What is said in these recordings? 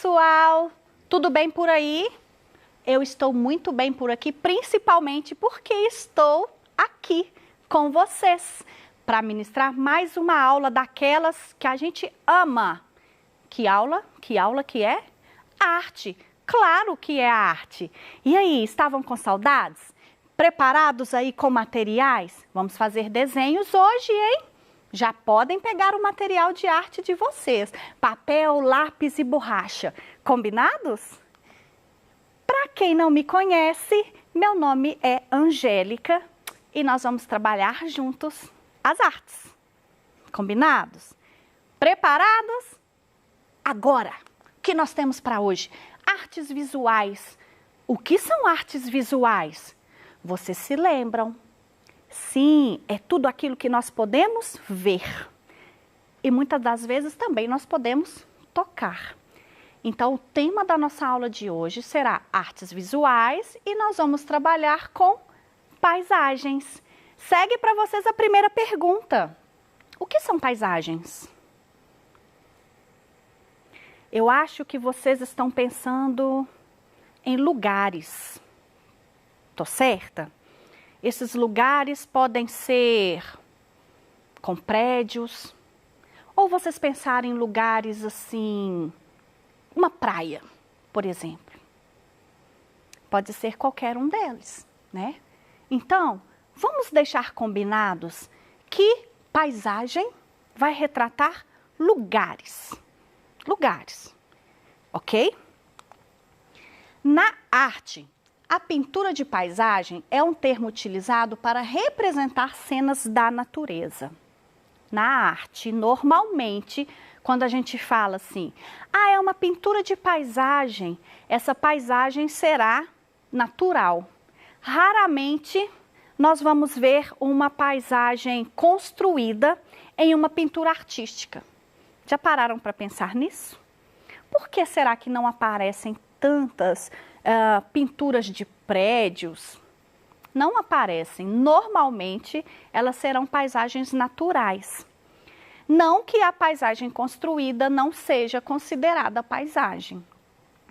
pessoal, tudo bem por aí? Eu estou muito bem por aqui, principalmente porque estou aqui com vocês para ministrar mais uma aula daquelas que a gente ama. Que aula? Que aula que é? Arte. Claro que é arte. E aí, estavam com saudades? Preparados aí com materiais? Vamos fazer desenhos hoje, hein? Já podem pegar o material de arte de vocês, papel, lápis e borracha. Combinados? Para quem não me conhece, meu nome é Angélica e nós vamos trabalhar juntos as artes. Combinados? Preparados? Agora, o que nós temos para hoje? Artes visuais. O que são artes visuais? Vocês se lembram? Sim, é tudo aquilo que nós podemos ver. E muitas das vezes também nós podemos tocar. Então, o tema da nossa aula de hoje será artes visuais e nós vamos trabalhar com paisagens. Segue para vocês a primeira pergunta. O que são paisagens? Eu acho que vocês estão pensando em lugares. Tô certa? Esses lugares podem ser com prédios, ou vocês pensarem em lugares assim, uma praia, por exemplo. Pode ser qualquer um deles, né? Então, vamos deixar combinados que paisagem vai retratar lugares. Lugares, ok? Na arte, a pintura de paisagem é um termo utilizado para representar cenas da natureza. Na arte, normalmente, quando a gente fala assim, é uma pintura de paisagem, essa paisagem será natural. Raramente nós vamos ver uma paisagem construída em uma pintura artística. Já pararam para pensar nisso? Por que será que não aparecem tantas pinturas de prédios? Não aparecem. Normalmente, elas serão paisagens naturais. Não que a paisagem construída não seja considerada paisagem.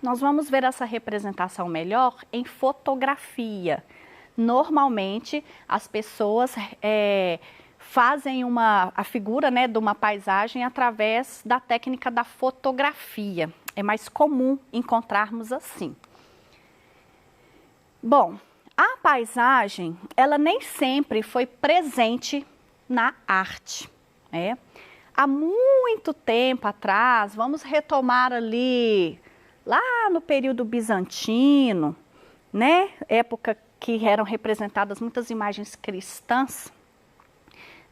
Nós vamos ver essa representação melhor em fotografia. Normalmente, as pessoas fazem a figura, né, de uma paisagem através da técnica da fotografia. É mais comum encontrarmos assim. Bom, a paisagem, ela nem sempre foi presente na arte, né? Há muito tempo atrás, vamos retomar ali, lá no período bizantino, né? Época que eram representadas muitas imagens cristãs.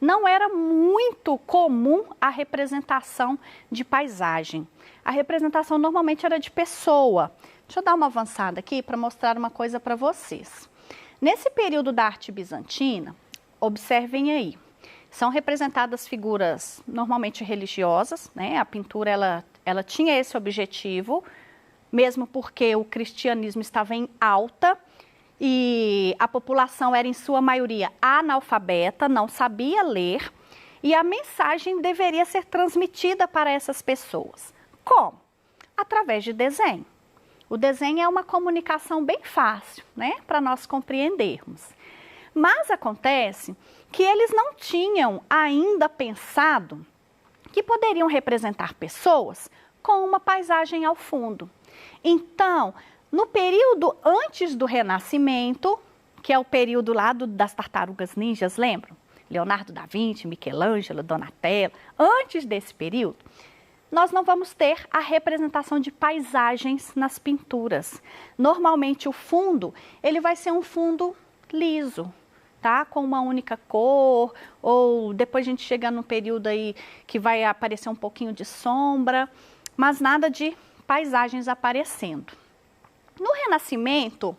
Não era muito comum a representação de paisagem. A representação normalmente era de pessoa. Deixa eu dar uma avançada aqui para mostrar uma coisa para vocês. Nesse período da arte bizantina, observem aí, são representadas figuras normalmente religiosas, né? A pintura ela tinha esse objetivo, mesmo porque o cristianismo estava em alta, e a população era em sua maioria analfabeta, não sabia ler, e a mensagem deveria ser transmitida para essas pessoas. Como? Através de desenho. O desenho é uma comunicação bem fácil, né, para nós compreendermos. Mas acontece que eles não tinham ainda pensado que poderiam representar pessoas com uma paisagem ao fundo. Então, no período antes do Renascimento, que é o período lá das tartarugas ninjas, lembram? Leonardo da Vinci, Michelangelo, Donatello. Antes desse período, nós não vamos ter a representação de paisagens nas pinturas. Normalmente o fundo, ele vai ser um fundo liso, tá? Com uma única cor, ou depois a gente chega num período aí que vai aparecer um pouquinho de sombra, mas nada de paisagens aparecendo. No Renascimento,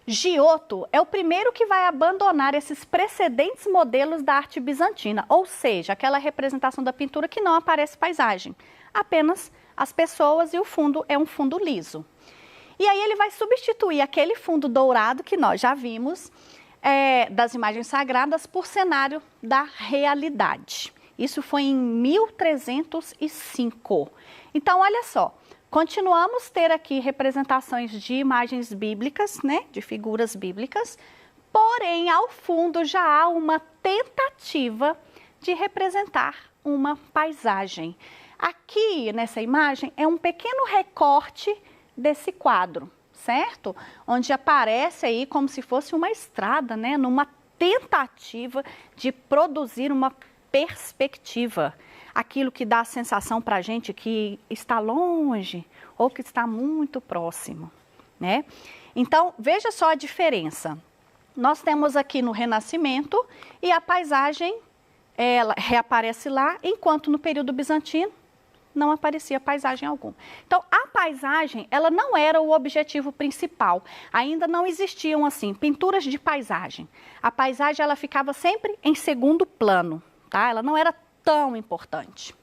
Giotto é o primeiro que vai abandonar esses precedentes modelos da arte bizantina, ou seja, aquela representação da pintura que não aparece paisagem, apenas as pessoas e o fundo é um fundo liso. E aí ele vai substituir aquele fundo dourado que nós já vimos das imagens sagradas por cenário da realidade. Isso foi em 1305. Então, olha só, Continuamos ter aqui representações de imagens bíblicas, né, de figuras bíblicas, porém ao fundo já há uma tentativa de representar uma paisagem. Aqui nessa imagem é um pequeno recorte desse quadro, certo? Onde aparece aí como se fosse uma estrada, né, numa tentativa de produzir uma perspectiva. Aquilo que dá a sensação para a gente que está longe ou que está muito próximo, né? Então, veja só a diferença. Nós temos aqui no Renascimento e a paisagem, ela reaparece lá, enquanto no período bizantino não aparecia paisagem alguma. Então, a paisagem, ela não era o objetivo principal. Ainda não existiam, assim, pinturas de paisagem. A paisagem, ela ficava sempre em segundo plano, tá? Ela não era tão importante.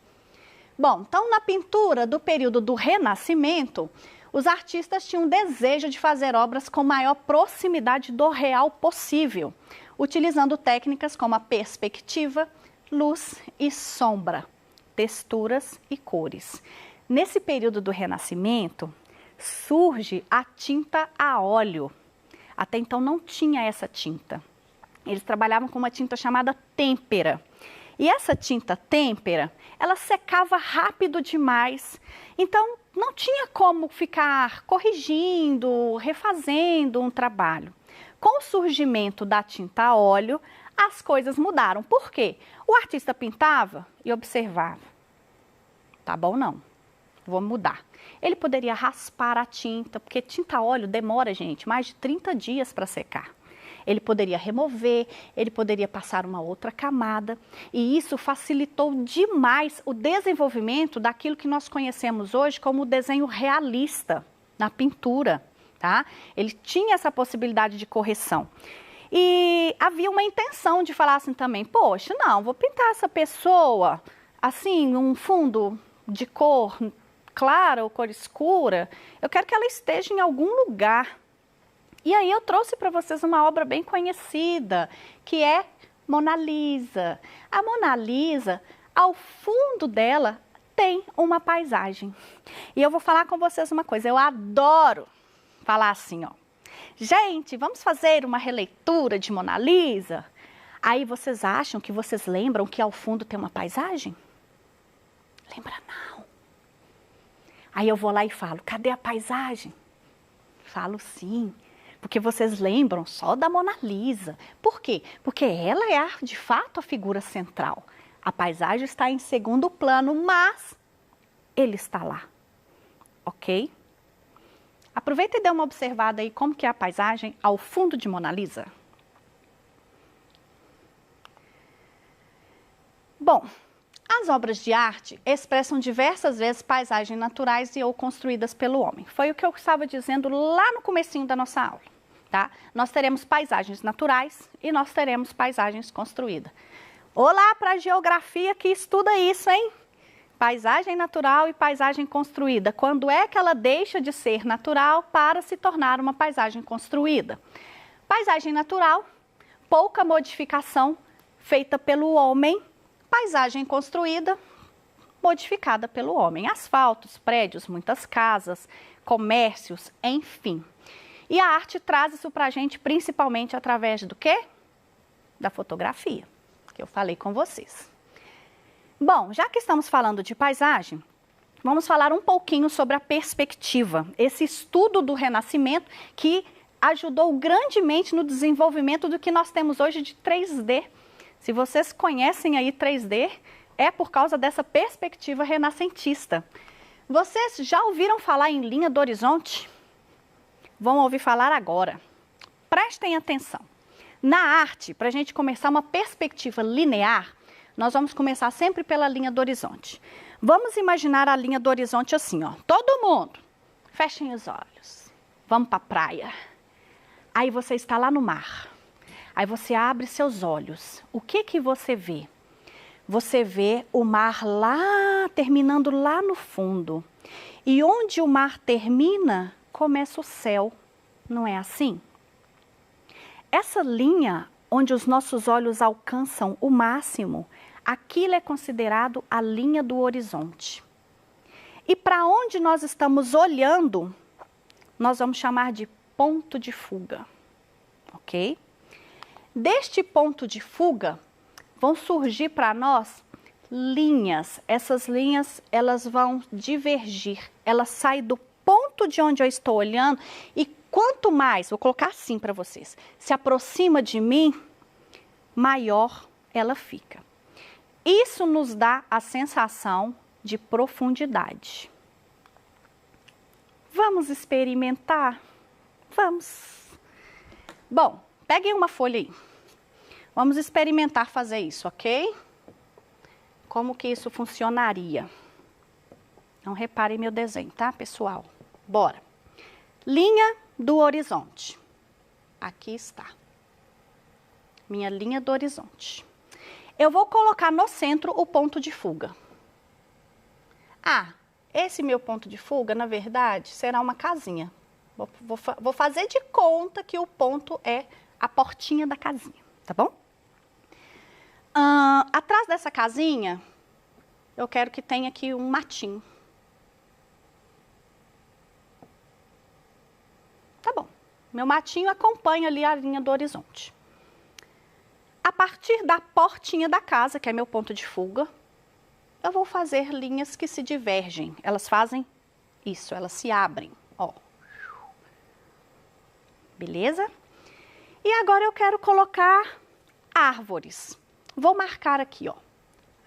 Bom, então na pintura do período do Renascimento, os artistas tinham desejo de fazer obras com maior proximidade do real possível, utilizando técnicas como a perspectiva, luz e sombra, texturas e cores. Nesse período do Renascimento, surge a tinta a óleo. Até então não tinha essa tinta. Eles trabalhavam com uma tinta chamada têmpera. E essa tinta têmpera, ela secava rápido demais, então não tinha como ficar corrigindo, refazendo um trabalho. Com o surgimento da tinta a óleo, as coisas mudaram. Por quê? O artista pintava e observava. Tá bom, não. Vou mudar. Ele poderia raspar a tinta, porque tinta a óleo demora, gente, mais de 30 dias para secar. Ele poderia remover, ele poderia passar uma outra camada, e isso facilitou demais o desenvolvimento daquilo que nós conhecemos hoje como o desenho realista na pintura, tá? Ele tinha essa possibilidade de correção. E havia uma intenção de falar assim também, poxa, não, vou pintar essa pessoa assim, um fundo de cor clara ou cor escura, eu quero que ela esteja em algum lugar. E aí eu trouxe para vocês uma obra bem conhecida, que é Mona Lisa. A Mona Lisa, ao fundo dela, tem uma paisagem. E eu vou falar com vocês uma coisa, eu adoro falar assim, ó. Gente, vamos fazer uma releitura de Mona Lisa? Aí vocês acham que vocês lembram que ao fundo tem uma paisagem? Lembra não. Aí eu vou lá e falo, cadê a paisagem? Falo sim. Porque vocês lembram só da Mona Lisa. Por quê? Porque ela é, de fato, a figura central. A paisagem está em segundo plano, mas ele está lá. Ok? Aproveita e dê uma observada aí como que é a paisagem ao fundo de Mona Lisa. Bom, as obras de arte expressam diversas vezes paisagens naturais e ou construídas pelo homem. Foi o que eu estava dizendo lá no comecinho da nossa aula. Tá? Nós teremos paisagens naturais e nós teremos paisagens construídas. Olá para a geografia que estuda isso, hein? Paisagem natural e paisagem construída. Quando é que ela deixa de ser natural para se tornar uma paisagem construída? Paisagem natural, pouca modificação feita pelo homem. Paisagem construída, modificada pelo homem. Asfaltos, prédios, muitas casas, comércios, enfim. E a arte traz isso para a gente principalmente através do quê? Da fotografia, que eu falei com vocês. Bom, já que estamos falando de paisagem, vamos falar um pouquinho sobre a perspectiva. Esse estudo do Renascimento que ajudou grandemente no desenvolvimento do que nós temos hoje de 3D. Se vocês conhecem aí 3D, é por causa dessa perspectiva renascentista. Vocês já ouviram falar em linha do horizonte? Vão ouvir falar agora. Prestem atenção. Na arte, para a gente começar uma perspectiva linear, nós vamos começar sempre pela linha do horizonte. Vamos imaginar a linha do horizonte assim, ó. Todo mundo, fechem os olhos. Vamos para a praia. Aí você está lá no mar. Aí você abre seus olhos. O que que você vê? Você vê o mar lá, terminando lá no fundo. E onde o mar termina, começa o céu. Não é assim? Essa linha onde os nossos olhos alcançam o máximo, aquilo é considerado a linha do horizonte. E para onde nós estamos olhando, nós vamos chamar de ponto de fuga, ok? Deste ponto de fuga, vão surgir para nós linhas. Essas linhas, elas vão divergir. Elas saem do ponto de onde eu estou olhando e quanto mais, vou colocar assim para vocês, se aproxima de mim, maior ela fica. Isso nos dá a sensação de profundidade. Vamos experimentar? Vamos. Bom, peguem uma folha aí. Vamos experimentar fazer isso, ok? Como que isso funcionaria? Não reparem meu desenho, tá, pessoal? Bora. Linha do horizonte. Aqui está. Minha linha do horizonte. Eu vou colocar no centro o ponto de fuga. Ah, esse meu ponto de fuga, na verdade, será uma casinha. Vou fazer de conta que o ponto é a portinha da casinha, tá bom? Atrás dessa casinha, eu quero que tenha aqui um matinho. Tá bom. Meu matinho acompanha ali a linha do horizonte. A partir da portinha da casa, que é meu ponto de fuga, eu vou fazer linhas que se divergem. Elas fazem isso, elas se abrem, ó. Beleza? E agora eu quero colocar árvores. Vou marcar aqui, ó.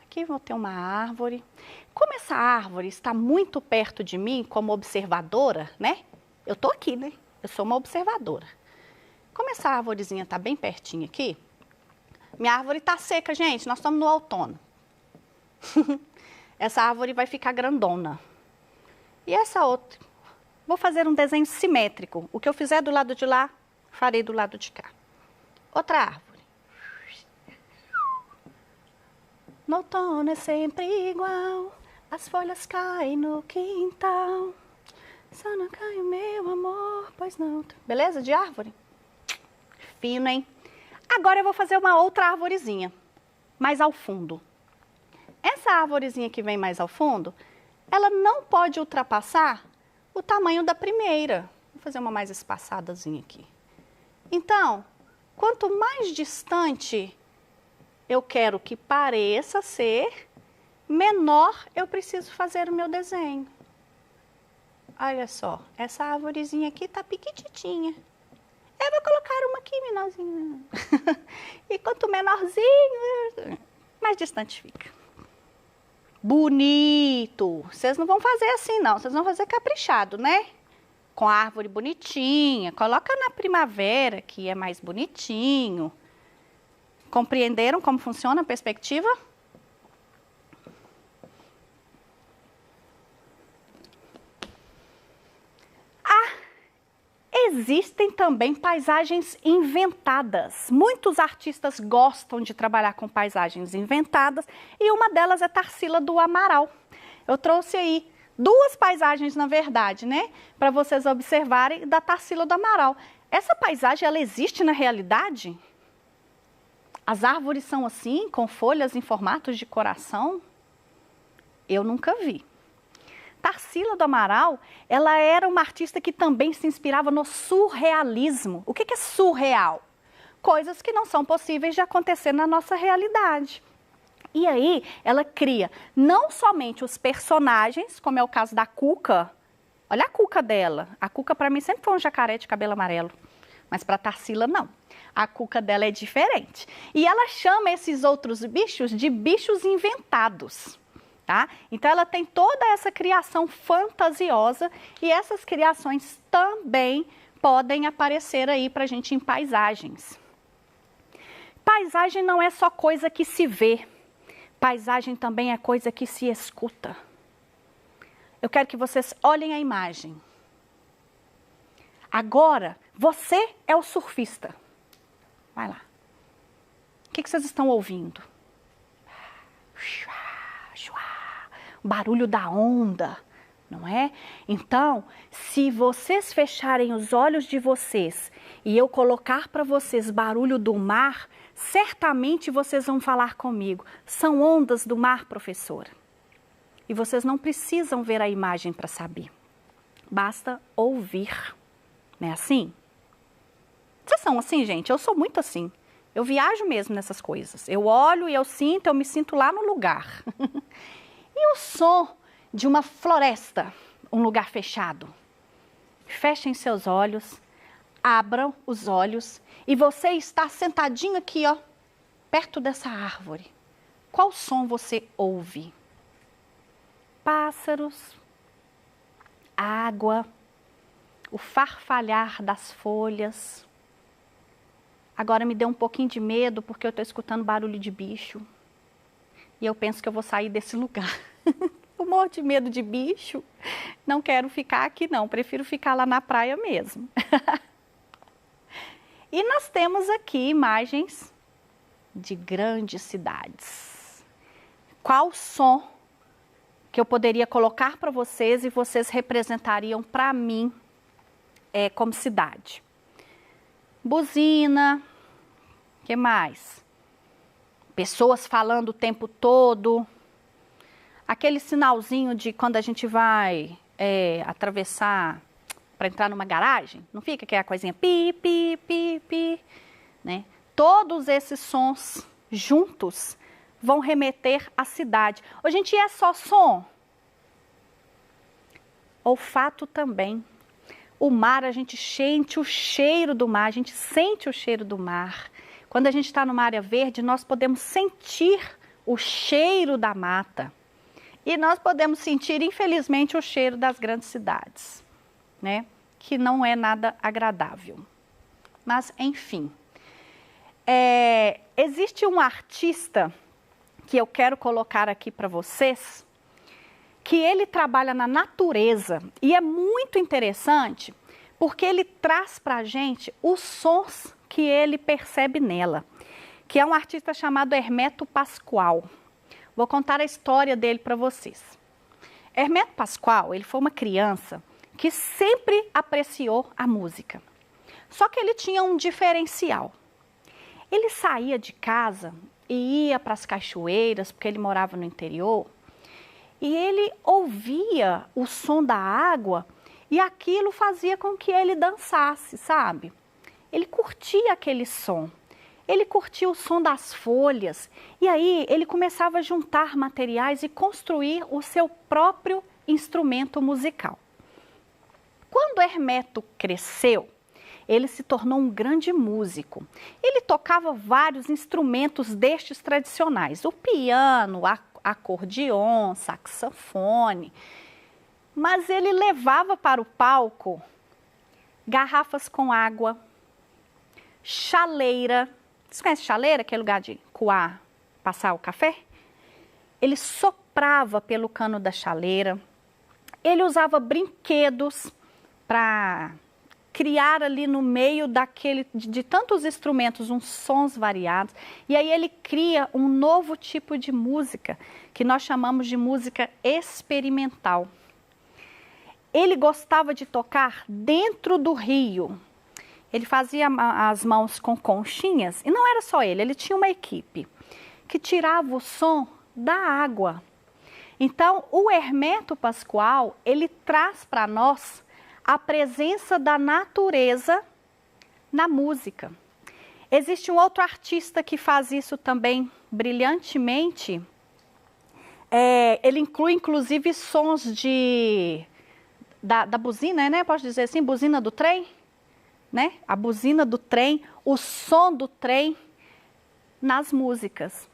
Aqui vou ter uma árvore. Como essa árvore está muito perto de mim, como observadora, né? Eu tô aqui, né? Eu sou uma observadora. Como essa árvorezinha está bem pertinho aqui, minha árvore está seca, gente. Nós estamos no outono. Essa árvore vai ficar grandona. E essa outra? Vou fazer um desenho simétrico. O que eu fizer do lado de lá, farei do lado de cá. Outra árvore. No outono é sempre igual, as folhas caem no quintal. Só não cai o meu amor, pois não. Beleza? De árvore? Fino, hein? Agora eu vou fazer uma outra arvorezinha, mais ao fundo. Essa arvorezinha que vem mais ao fundo, ela não pode ultrapassar o tamanho da primeira. Vou fazer uma mais espaçadazinha aqui. Então, quanto mais distante eu quero que pareça ser, menor eu preciso fazer o meu desenho. Olha só, essa arvorezinha aqui tá piquititinha. Eu vou colocar uma aqui menorzinha. E quanto menorzinho, mais distante fica. Bonito! Vocês não vão fazer assim, não. Vocês vão fazer caprichado, né? Com a árvore bonitinha. Coloca na primavera, que é mais bonitinho. Compreenderam como funciona a perspectiva? Existem também paisagens inventadas. Muitos artistas gostam de trabalhar com paisagens inventadas e uma delas é Tarsila do Amaral. Eu trouxe aí duas paisagens, na verdade, né? Para vocês observarem da Tarsila do Amaral. Essa paisagem, ela existe na realidade? As árvores são assim, com folhas em formatos de coração? Eu nunca vi. Tarsila do Amaral, ela era uma artista que também se inspirava no surrealismo. O que é surreal? Coisas que não são possíveis de acontecer na nossa realidade. E aí, ela cria não somente os personagens, como é o caso da Cuca. Olha a Cuca dela. A Cuca, para mim, sempre foi um jacaré de cabelo amarelo. Mas para Tarsila, não. A Cuca dela é diferente. E ela chama esses outros bichos de bichos inventados. Tá? Então, ela tem toda essa criação fantasiosa e essas criações também podem aparecer aí para a gente em paisagens. Paisagem não é só coisa que se vê, paisagem também é coisa que se escuta. Eu quero que vocês olhem a imagem. Agora, você é o surfista. Vai lá. O que vocês estão ouvindo? O barulho da onda, não é? Então, se vocês fecharem os olhos de vocês e eu colocar para vocês barulho do mar, certamente vocês vão falar comigo. São ondas do mar, professora. E vocês não precisam ver a imagem para saber. Basta ouvir. Não é assim? Vocês são assim, gente? Eu sou muito assim. Eu viajo mesmo nessas coisas. Eu olho e eu me sinto lá no lugar. E o som de uma floresta, um lugar fechado? Fechem seus olhos, abram os olhos e você está sentadinho aqui, ó, perto dessa árvore. Qual som você ouve? Pássaros, água, o farfalhar das folhas. Agora me deu um pouquinho de medo porque eu estou escutando barulho de bicho. E eu penso que eu vou sair desse lugar. Eu morro de medo de bicho. Não quero ficar aqui não, prefiro ficar lá na praia mesmo. E nós temos aqui imagens de grandes cidades. Qual som que eu poderia colocar para vocês e vocês representariam para mim como cidade? Buzina, o que mais? Pessoas falando o tempo todo. Aquele sinalzinho de quando a gente vai atravessar para entrar numa garagem, não fica aquela coisinha pi, pi, pi, pi, né? Todos esses sons juntos vão remeter à cidade. Ô, gente, é só som? Olfato também. O mar, a gente sente o cheiro do mar, a gente sente o cheiro do mar. Quando a gente está numa área verde, nós podemos sentir o cheiro da mata. E nós podemos sentir, infelizmente, o cheiro das grandes cidades, né? Que não é nada agradável. Mas, enfim. Existe um artista que eu quero colocar aqui para vocês, que ele trabalha na natureza e é muito interessante porque ele traz para a gente os sons que ele percebe nela, que é um artista chamado Hermeto Pascoal. Vou contar a história dele para vocês. Hermeto Pascoal, ele foi uma criança que sempre apreciou a música. Só que ele tinha um diferencial. Ele saía de casa e ia para as cachoeiras, porque ele morava no interior, e ele ouvia o som da água e aquilo fazia com que ele dançasse, sabe? Ele curtia aquele som. Ele curtia o som das folhas e aí ele começava a juntar materiais e construir o seu próprio instrumento musical. Quando Hermeto cresceu, ele se tornou um grande músico. Ele tocava vários instrumentos destes tradicionais, o piano, acordeon, saxofone, mas ele levava para o palco garrafas com água, chaleira. Você conhece chaleira, aquele lugar de coar, passar o café? Ele soprava pelo cano da chaleira. Ele usava brinquedos para criar ali no meio de tantos instrumentos uns sons variados. E aí ele cria um novo tipo de música, que nós chamamos de música experimental. Ele gostava de tocar dentro do rio. Ele fazia as mãos com conchinhas, e não era só ele, ele tinha uma equipe que tirava o som da água. Então, o Hermeto Pascoal, ele traz para nós a presença da natureza na música. Existe um outro artista que faz isso também brilhantemente. Ele inclui, inclusive, sons da buzina, né? Posso dizer assim, buzina do trem? Né? A buzina do trem, o som do trem nas músicas.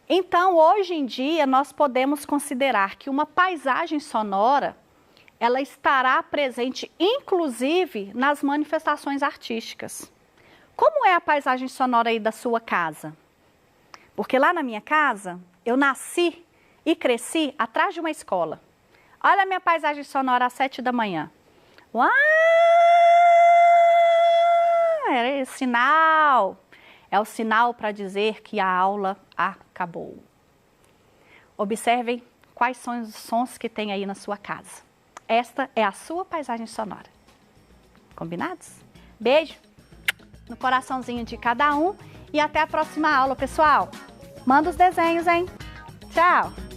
Então, hoje em dia, nós podemos considerar que uma paisagem sonora, ela estará presente, inclusive, nas manifestações artísticas. Como é a paisagem sonora aí da sua casa? Porque lá na minha casa, eu nasci e cresci atrás de uma escola. Olha a minha paisagem sonora às 7 da manhã. Uau! É sinal. É o sinal para dizer que a aula acabou. Observem quais são os sons que tem aí na sua casa. Esta é a sua paisagem sonora. Combinados? Beijo no coraçãozinho de cada um e até a próxima aula, pessoal. Manda os desenhos, hein? Tchau!